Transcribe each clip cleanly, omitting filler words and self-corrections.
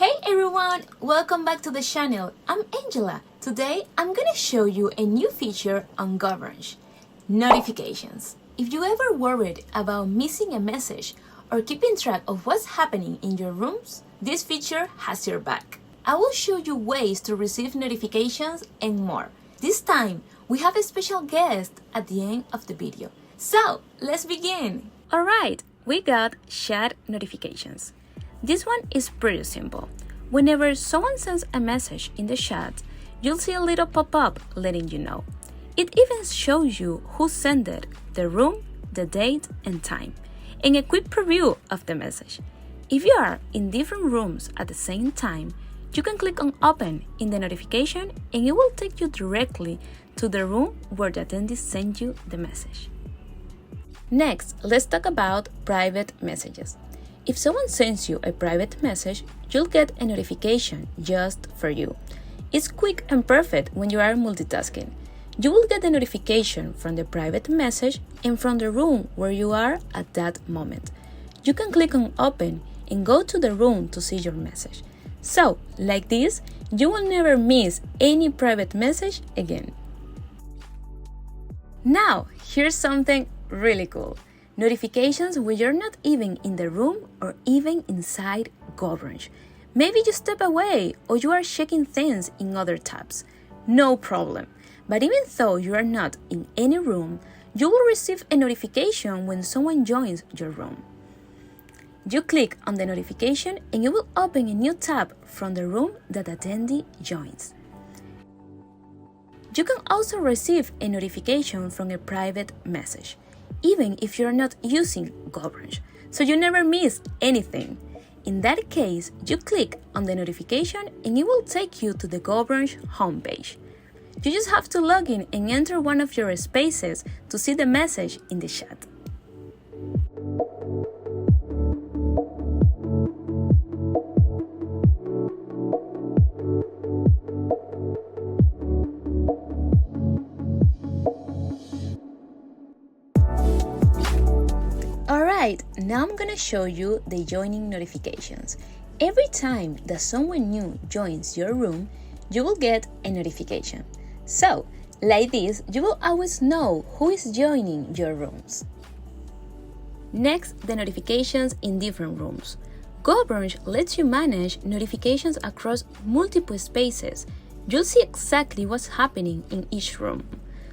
Hey everyone, welcome back to the channel. I'm Angela. Today I'm gonna show you a new feature on GoBrunch, notifications. If you ever worried about missing a message or keeping track of what's happening in your rooms, this feature has your back. I will show you ways to receive notifications and more. This time we have a special guest at the end of the video. So let's begin. Alright, we got chat notifications. This one is pretty simple. Whenever someone sends a message in the chat, you'll see a little pop-up letting you know. It even shows you who sent it, the room, the date, and time, and a quick preview of the message. If you are in different rooms at the same time, you can click on Open in the notification and it will take you directly to the room where the attendee sent you the message. Next, let's talk about private messages. If someone sends you a private message, you'll get a notification just for you. It's quick and perfect when you are multitasking. You will get the notification from the private message and from the room where you are at that moment. You can click on Open and go to the room to see your message. So, like this, you will never miss any private message again. Now, here's something really cool. Notifications when you're not even in the room or even inside GoBrunch. Maybe you step away or you are checking things in other tabs. No problem. But even though you are not in any room, you will receive a notification when someone joins your room. You click on the notification and it will open a new tab from the room that attendee joins. You can also receive a notification from a private message, even if you're not using GoBrunch, so you never miss anything. In that case, you click on the notification and it will take you to the GoBrunch homepage. You just have to log in and enter one of your spaces to see the message in the chat. Alright, now I'm gonna show you the joining notifications. Every time that someone new joins your room, you will get a notification. So, like this, you will always know who is joining your rooms. Next, the notifications in different rooms. GoBrunch lets you manage notifications across multiple spaces. You'll see exactly what's happening in each room,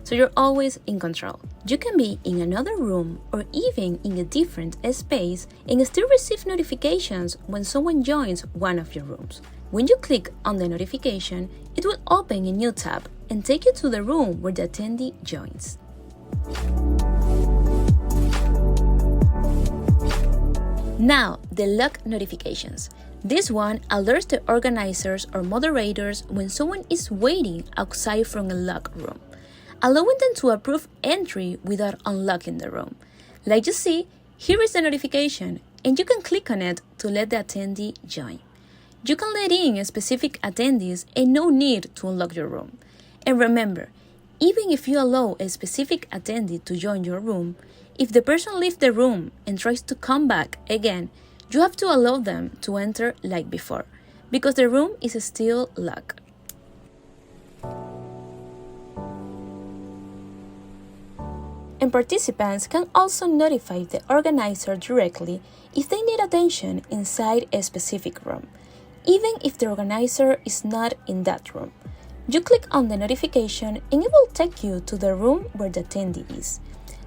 so you're always in control. You can be in another room or even in a different space and still receive notifications when someone joins one of your rooms. When you click on the notification, it will open a new tab and take you to the room where the attendee joins. Now, the lock notifications. This one alerts the organizers or moderators when someone is waiting outside from a locked room, allowing them to approve entry without unlocking the room. Like you see, here is the notification, and you can click on it to let the attendee join. You can let in specific attendees and no need to unlock your room. And remember, even if you allow a specific attendee to join your room, if the person leaves the room and tries to come back again, you have to allow them to enter like before, because the room is still locked. And participants can also notify the organizer directly if they need attention inside a specific room, even if the organizer is not in that room. You click on the notification and it will take you to the room where the attendee is.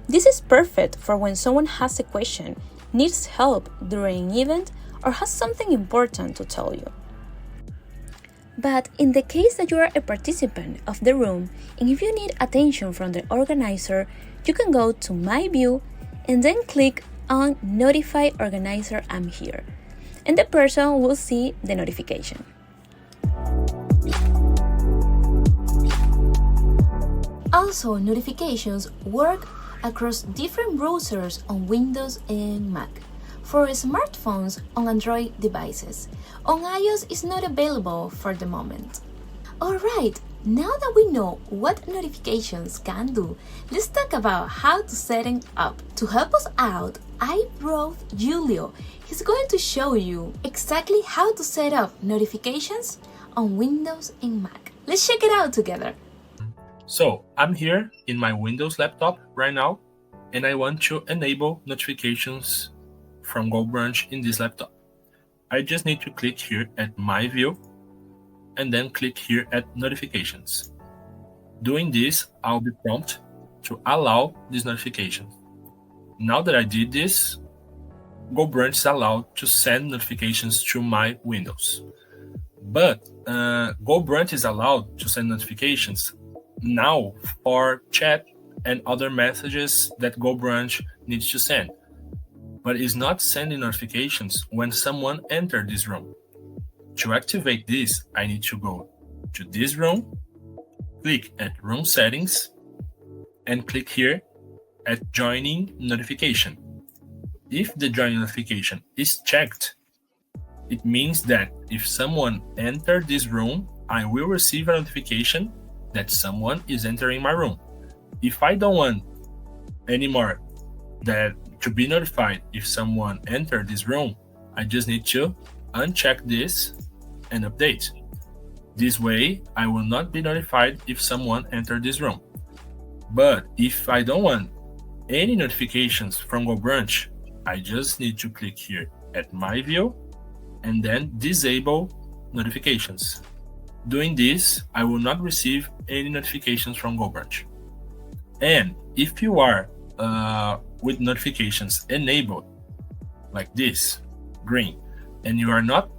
This is perfect for when someone has a question, needs help during an event, or has something important to tell you. But in the case that you are a participant of the room and if you need attention from the organizer, you can go to My View and then click on Notify Organizer I'm Here, and the person will see the notification. Also, notifications work across different browsers on Windows and Mac. For smartphones on Android devices. On iOS is not available for the moment. Alright, now that we know what notifications can do, let's talk about how to set them up. To help us out, I brought Julio. He's going to show you exactly how to set up notifications on Windows and Mac. Let's check it out together. So I'm here in my Windows laptop right now, and I want to enable notifications from GoBrunch in this laptop. I just need to click here at My View and then click here at Notifications. Doing this, I'll be prompted to allow this notification. Now that I did this, GoBrunch is allowed to send notifications to my Windows. But GoBrunch is allowed to send notifications now for chat and other messages that GoBrunch needs to send. But it's not sending notifications when someone enters this room. To activate this, I need to go to this room, click at Room Settings, and click here at Joining Notification. If the joining notification is checked, it means that if someone enters this room, I will receive a notification that someone is entering my room. If I don't want anymore that to be notified if someone entered this room, I just need to uncheck this and update. This way, I will not be notified if someone entered this room. But if I don't want any notifications from GoBrunch, I just need to click here at My View and then disable notifications. Doing this, I will not receive any notifications from GoBrunch. And if you are with notifications enabled, like this, green, and you are not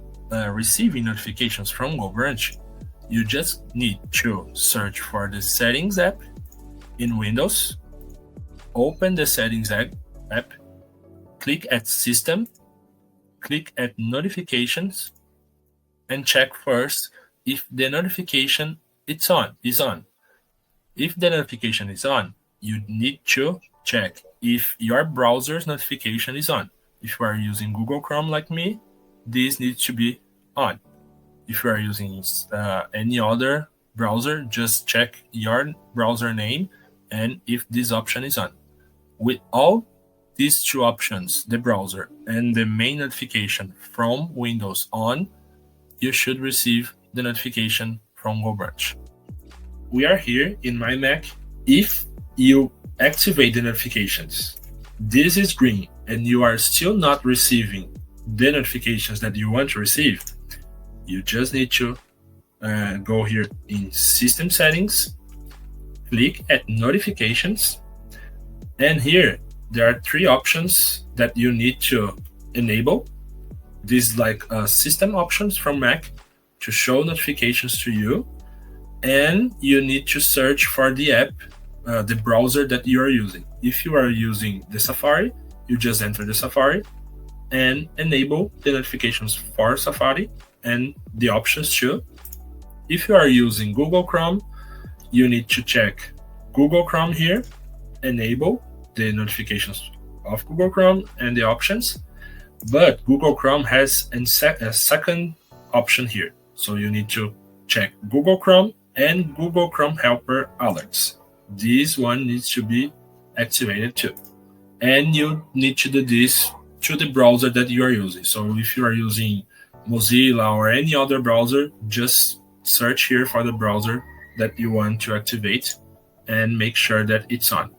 receiving notifications from GoBrunch, you just need to search for the Settings app in Windows, open the Settings app, click at System, click at Notifications, and check first if the notification is on. If the notification is on, you need to check if your browser's notification is on. If you are using Google Chrome like me, this needs to be on. If you are using any other browser, just check your browser name and if this option is on. With all these two options, the browser and the main notification from Windows on, you should receive the notification from GoBrunch. We are here in my Mac. If you activate the notifications, this is green, and you are still not receiving the notifications that you want to receive, you just need to go here in System Settings, click at Notifications, and here there are three options that you need to enable. This is like system options from Mac to show notifications to you, and you need to search for the app, the browser that you are using. If you are using the Safari, you just enter the Safari and enable the notifications for Safari and the options too. If you are using Google Chrome, you need to check Google Chrome here, enable the notifications of Google Chrome and the options. But Google Chrome has a second option here. So you need to check Google Chrome and Google Chrome Helper Alerts. This one needs to be activated too. And you need to do this to the browser that you are using. So if you are using Mozilla or any other browser, just search here for the browser that you want to activate and make sure that it's on.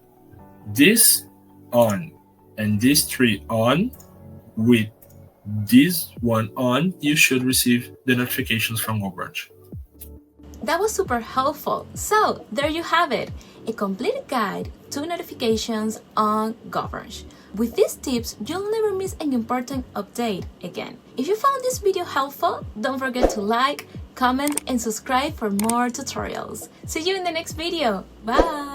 This on and these three on, with this one on, you should receive the notifications from GoBrunch. That was super helpful. So there you have it, a complete guide to notifications on GoBrunch. With these tips, you'll never miss an important update again. If you found this video helpful, don't forget to like, comment, and subscribe for more tutorials. See you in the next video. Bye!